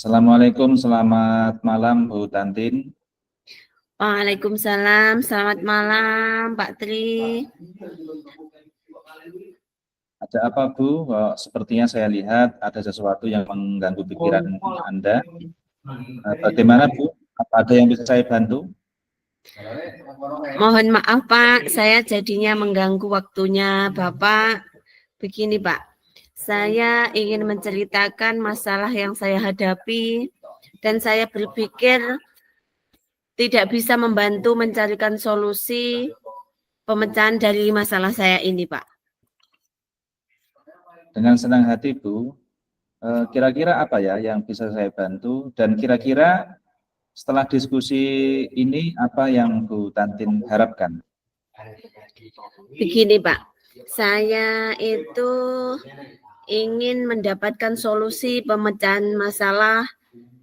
Assalamualaikum, selamat malam Bu Tantin. Waalaikumsalam, selamat malam Pak Tri. Ada apa Bu? Sepertinya saya lihat ada sesuatu yang mengganggu pikiran Anda. Bagaimana Bu? Apa ada yang bisa saya bantu? Mohon maaf Pak, saya jadinya mengganggu waktunya Bapak. Begini Pak, saya ingin menceritakan masalah yang saya hadapi dan saya berpikir tidak bisa membantu mencarikan solusi pemecahan dari masalah saya ini Pak. Dengan senang hati Bu. Kira-kira apa ya yang bisa saya bantu? Dan kira-kira setelah diskusi ini apa yang Bu Tantin harapkan? Begini Pak, saya itu ingin mendapatkan solusi pemecahan masalah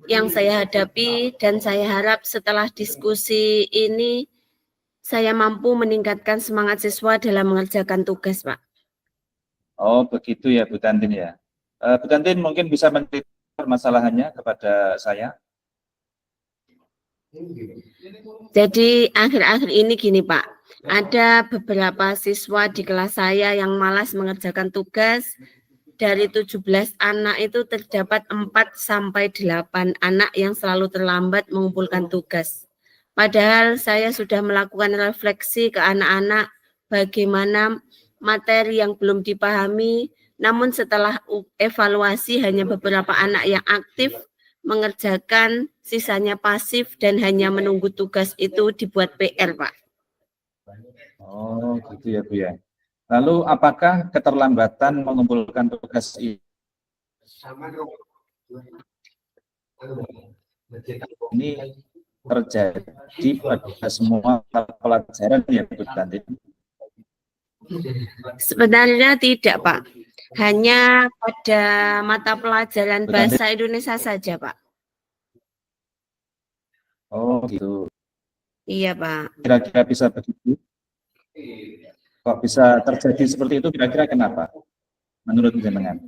yang saya hadapi dan saya harap setelah diskusi ini saya mampu meningkatkan semangat siswa dalam mengerjakan tugas, Pak. Oh begitu ya Bu Tantin ya. Bu Tantin mungkin bisa menceritakan permasalahannya kepada saya. Jadi akhir-akhir ini gini Pak, ada beberapa siswa di kelas saya yang malas mengerjakan tugas. Dari 17 anak itu terdapat 4 sampai 8 anak yang selalu terlambat mengumpulkan tugas. Padahal saya sudah melakukan refleksi ke anak-anak bagaimana materi yang belum dipahami, namun setelah evaluasi hanya beberapa anak yang aktif mengerjakan, sisanya pasif dan hanya menunggu tugas itu dibuat PR, Pak. Oh gitu ya Bu ya. Lalu apakah keterlambatan mengumpulkan tugas ini terjadi pada semua pelajaran ya Bu Tantin? Sebenarnya tidak, Pak. Hanya pada mata pelajaran bahasa Indonesia saja, Pak. Oh gitu. Iya, Pak. Kira-kira bisa begitu? Kok bisa terjadi seperti itu kira-kira kenapa? Menurut jenengan?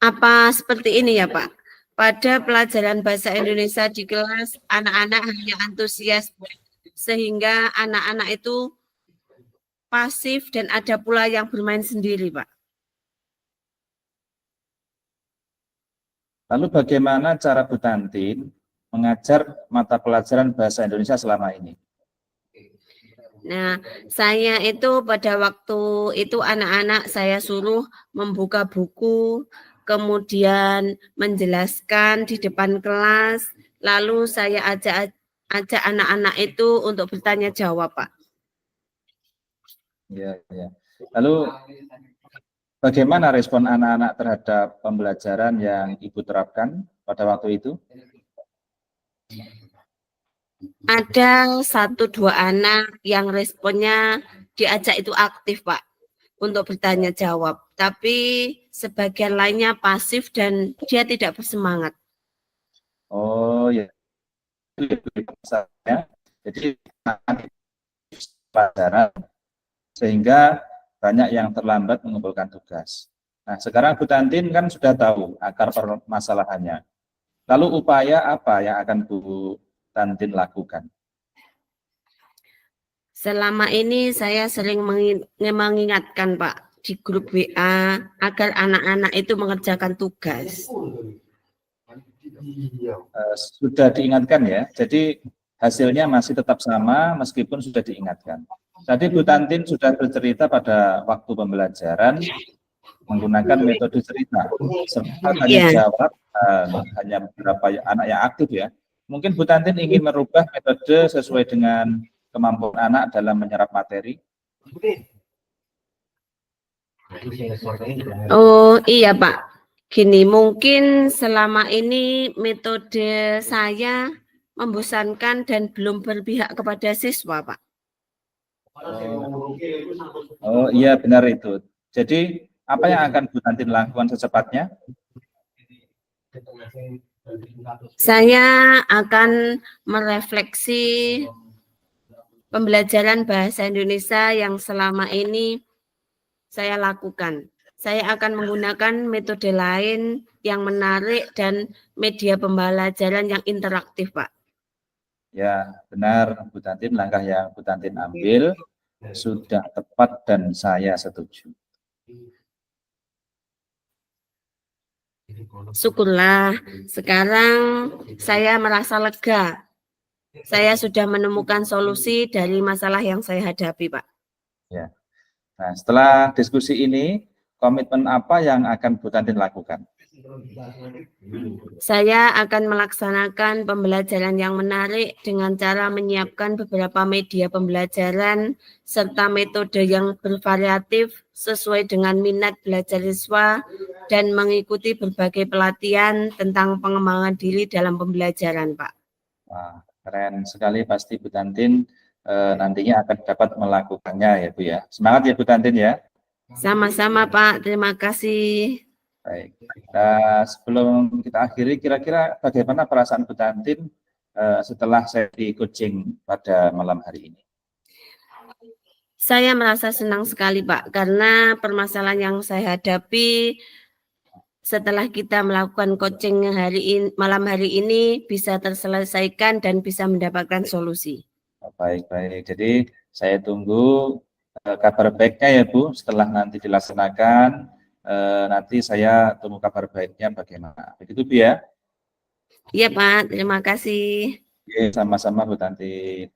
Apa seperti ini ya, Pak? Pada pelajaran bahasa Indonesia di kelas, anak-anak hanya antusias sehingga anak-anak itu pasif dan ada pula yang bermain sendiri, Pak. Lalu bagaimana cara Bu Tantin mengajar mata pelajaran bahasa Indonesia selama ini? Nah, saya itu pada waktu itu anak-anak saya suruh membuka buku, kemudian menjelaskan di depan kelas, lalu saya ajak anak-anak itu untuk bertanya jawab, Pak. Ya, ya. Lalu bagaimana respon anak-anak terhadap pembelajaran yang Ibu terapkan pada waktu itu? Ada 1-2 anak yang responnya diajak itu aktif, Pak, untuk bertanya jawab. Tapi sebagian lainnya pasif dan dia tidak bersemangat. Oh ya, jadi pelajaran sehingga banyak yang terlambat mengumpulkan tugas. Nah, sekarang Bu Tantin kan sudah tahu akar permasalahannya. Lalu upaya apa yang akan Bu Tantin lakukan? Selama ini saya sering mengingatkan Pak di grup WA agar anak-anak itu mengerjakan tugas. Sudah diingatkan ya, jadi hasilnya masih tetap sama meskipun sudah diingatkan. Tadi Bu Tantin sudah bercerita pada waktu pembelajaran menggunakan metode cerita, serta tanya jawab, hanya beberapa anak yang aktif ya. Mungkin Bu Tantin ingin merubah metode sesuai dengan kemampuan anak dalam menyerap materi. Oh iya Pak, gini mungkin selama ini metode saya membosankan dan belum berpihak kepada siswa Pak. Oh iya benar itu. Jadi apa yang akan Bu Tantin lakukan secepatnya? Saya akan merefleksi pembelajaran bahasa Indonesia yang selama ini saya lakukan. saya akan menggunakan metode lain yang menarik dan media pembelajaran yang interaktif, Pak. Ya, benar Bu Tantin, langkah yang Bu Tantin ambil sudah tepat dan saya setuju. Syukurlah, sekarang saya merasa lega. Saya sudah menemukan solusi dari masalah yang saya hadapi, Pak. Ya. Nah, setelah diskusi ini, komitmen apa yang akan Bu Tantin lakukan? Saya akan melaksanakan pembelajaran yang menarik dengan cara menyiapkan beberapa media pembelajaran serta metode yang bervariatif sesuai dengan minat belajar siswa dan mengikuti berbagai pelatihan tentang pengembangan diri dalam pembelajaran, Pak. Wah, keren sekali, pasti Bu Tantin nantinya akan dapat melakukannya ya Bu ya. Semangat ya Bu Tantin ya. Sama-sama Pak, terima kasih. Baik. Nah, sebelum kita akhiri, kira-kira bagaimana perasaan Bu Tantin setelah saya di coaching pada malam hari ini? Saya merasa senang sekali Pak, karena permasalahan yang saya hadapi setelah kita melakukan coaching malam hari ini bisa terselesaikan dan bisa mendapatkan solusi. Baik-baik. Jadi saya tunggu kabar baiknya ya Bu, setelah nanti dilaksanakan. Nanti saya tunggu kabar baiknya bagaimana. Begitu Bu ya? Iya Pak, terima kasih. Oke, sama-sama Bu Tantin.